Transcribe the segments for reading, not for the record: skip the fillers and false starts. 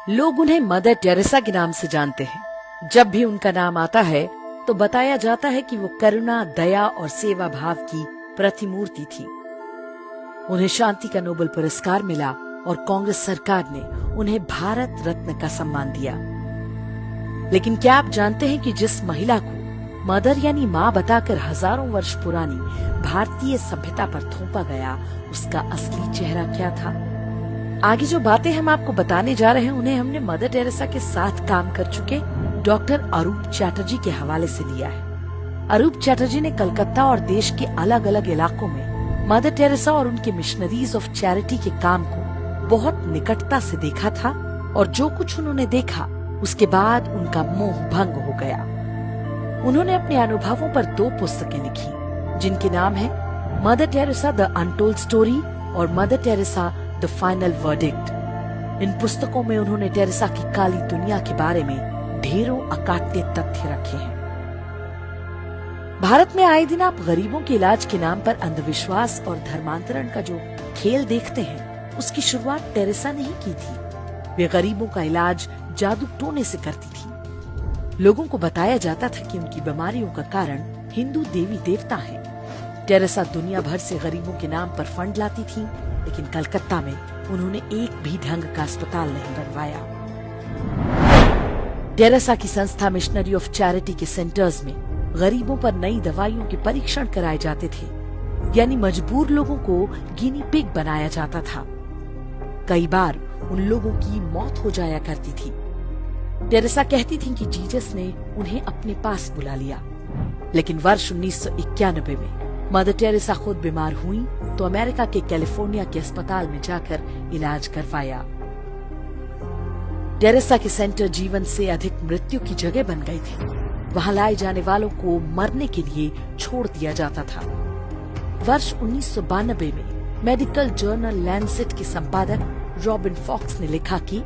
लोग उन्हें mother Teresa के नाम से जानते हैं। जब भी उनका नाम आता है तो बताया जाता है कि वो करुणा, दया और सेवा भाव की प्रतिमूर्ति थी। उन्हें शांति का नोबेल पुरस्कार मिला और कांग्रेस सरकार ने उन्हें भारत रत्न का सम्मान दिया। लेकिन क्या आप जानते हैं कि जिस महिला को मदर यानी माँ बताकर हजारों वर्ष पुरानी भारतीय सभ्यता पर थोपा गया, उसका असली चेहरा क्या था? आगे जो बातें हम आपको बताने जा रहे हैं उन्हें हमने मदर टेरेसा के साथ काम कर चुके डॉक्टर अरूप चैटर्जी के हवाले से लिया है। अरूप चैटर्जी ने कलकत्ता और देश के अलग अलग इलाकों में मदर टेरेसा और उनके मिशनरीज ऑफ चैरिटी के काम को बहुत निकटता से देखा था और जो कुछ उन्होंने देखा उसके बाद उनका मोह भंग हो गया। उन्होंने अपने अनुभवों पर 2 पुस्तकें लिखी जिनके नाम है Mother Teresa the untold story और Mother Teresa the final verdict. इन पुस्तकों में उन्होंने टेरेसा की काली दुनिया के बारे में ढेरों अकाट्य तथ्य रखे हैं। भारत में आए दिन आप गरीबों के इलाज के नाम पर अंधविश्वास और धर्मांतरण का जो खेल देखते हैं, उसकी शुरुआत टेरेसा ने ही की थी। वे गरीबों का इलाज जादू टोने से करती थी। लोगों को बताया जाता था कि उनकी बीमारियों का कारण हिंदू देवी देवता हैं। टेरेसा दुनिया भर से गरीबों के नाम पर फंड लाती थी, लेकिन कलकत्ता में उन्होंने एक भी ढंग का अस्पताल नहीं बनवाया। टेरेसा की संस्था मिशनरी ऑफ चैरिटी के सेंटर्स में गरीबों पर नई दवाइयों के परीक्षण कराए जाते थे, यानी मजबूर लोगों को गिनी पिग बनाया जाता था। कई बार उन लोगों की मौत हो जाया करती थी। टेरेसा कहती थी कि जीसस ने उन्हें अपने पास बुला लिया। लेकिन वर्ष 1991 में मदर टेरेसा खुद बीमार हुई तो अमेरिका के कैलिफोर्निया के अस्पताल में जाकर इलाज करवाया। टेरेसा के सेंटर जीवन से अधिक मृत्यु की जगह बन गए थे। वहां लाए जाने वालों को मरने के लिए छोड़ दिया जाता था। वर्ष 1992 में मेडिकल जर्नल लैंसेट के संपादक रॉबिन फॉक्स ने लिखा कि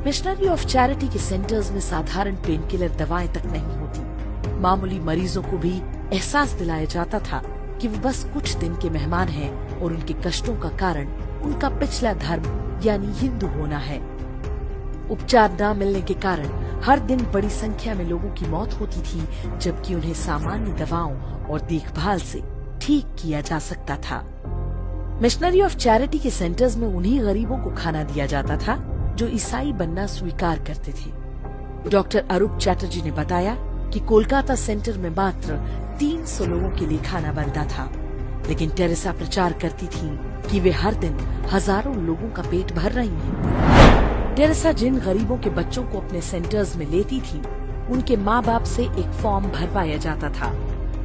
मिशनरी ऑफ चैरिटी के सेंटर्स में साधारण पेन किलर दवाएं तक नहीं होती। मामूली मरीजों को भी एहसास दिलाया जाता था कि वो बस कुछ दिन के मेहमान हैं और उनके कष्टों का कारण उनका पिछला धर्म यानी हिंदू होना है। उपचार न मिलने के कारण हर दिन बड़ी संख्या में लोगों की मौत होती थी, जबकि उन्हें सामान्य दवाओं और देखभाल से ठीक किया जा सकता था। मिशनरी ऑफ चैरिटी के सेंटर्स में उन्हीं गरीबों को खाना दिया जाता था जो ईसाई बनना स्वीकार करते थे। डॉक्टर अरूप चैटर्जी ने बताया कि कोलकाता सेंटर में मात्र 300 लोगों के लिए खाना बनता था, लेकिन टेरेसा प्रचार करती थी कि वे हर दिन हजारों लोगों का पेट भर रही हैं। टेरेसा जिन गरीबों के बच्चों को अपने सेंटर्स में लेती थी, उनके माँ बाप से एक फॉर्म भरवाया जाता था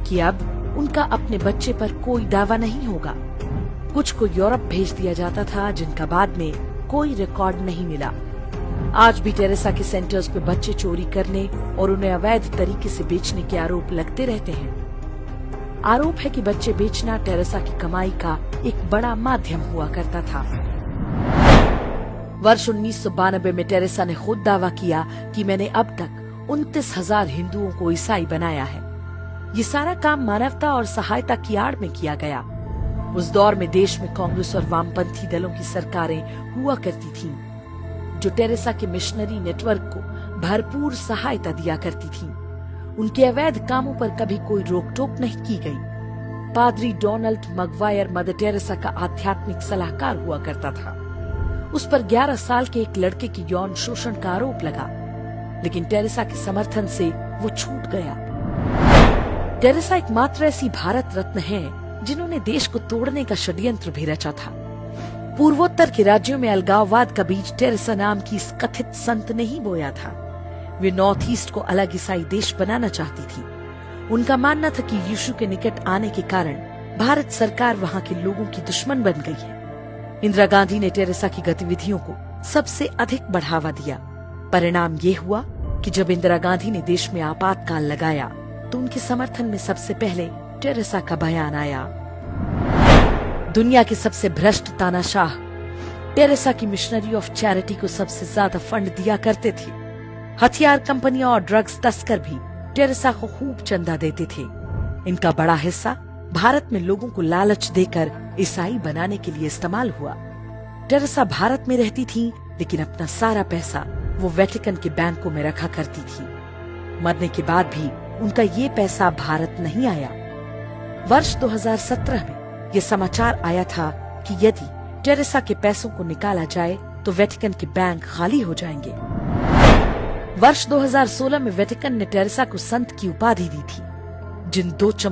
कि अब उनका अपने बच्चे पर कोई दावा नहीं होगा। कुछ को यूरोप भेज दिया जाता था, जिनका बाद में कोई रिकॉर्ड नहीं मिला। आज भी टेरेसा के सेंटर्स पे बच्चे चोरी करने और उन्हें अवैध तरीके से बेचने के आरोप लगते रहते हैं। आरोप है कि बच्चे बेचना टेरेसा की कमाई का एक बड़ा माध्यम हुआ करता था। वर्ष 1992 में टेरेसा ने खुद दावा किया कि मैंने अब तक 29,000 हिंदुओं को ईसाई बनाया है। ये सारा काम मानवता और सहायता की आड़ में किया गया। उस दौर में देश में कांग्रेस और वामपंथी दलों की सरकारें हुआ करती थीं, जो टेरेसा के मिशनरी नेटवर्क को भरपूर सहायता दिया करती थीं। उनके अवैध कामों पर कभी कोई रोक टोक नहीं की गई। पादरी डोनाल्ड मगवायर मदर टेरेसा का आध्यात्मिक सलाहकार हुआ करता था। उस पर 11 साल के एक लड़के की यौन शोषण का आरोप लगा, लेकिन टेरेसा के समर्थन से वो छूट गया। टेरेसा एकमात्र ऐसी भारत रत्न है जिन्होंने देश को तोड़ने का षड्यंत्र भी रचा था। पूर्वोत्तर के राज्यों में अलगाववाद का बीज टेरेसा नाम की इस कथित संत ने ही बोया था। वे नॉर्थ ईस्ट को अलग ईसाई देश बनाना चाहती थी। उनका मानना था कि यीशु के निकट आने के कारण भारत सरकार वहाँ के लोगों की दुश्मन बन गई है। इंदिरा गांधी ने टेरेसा की गतिविधियों को सबसे अधिक बढ़ावा दिया। परिणाम ये हुआ कि जब इंदिरा गांधी ने देश में आपातकाल लगाया तो उनके समर्थन में सबसे पहले टेरेसा का बयान आया। दुनिया के सबसे भ्रष्ट तानाशाह टेरेसा की मिशनरी ऑफ चैरिटी को सबसे ज्यादा फंड दिया करते थे। हथियार कंपनियां और ड्रग्स तस्कर भी टेरेसा को खूब चंदा देते थे। इनका बड़ा हिस्सा भारत में लोगों को लालच देकर ईसाई बनाने के लिए इस्तेमाल हुआ। टेरेसा भारत में रहती थी लेकिन अपना सारा पैसा वो वेटिकन के बैंकों में रखा करती थी। मरने के बाद भी उनका ये पैसा भारत नहीं आया। वर्ष 2017 में ये समाचार आया था कि यदि टेरेसा के पैसों को निकाला जाए तो वेटिकन के बैंक खाली हो जाएंगे। वर्ष 2016 में वेटिकन ने टेरेसा को संत की उपाधि दी थी। जिन दो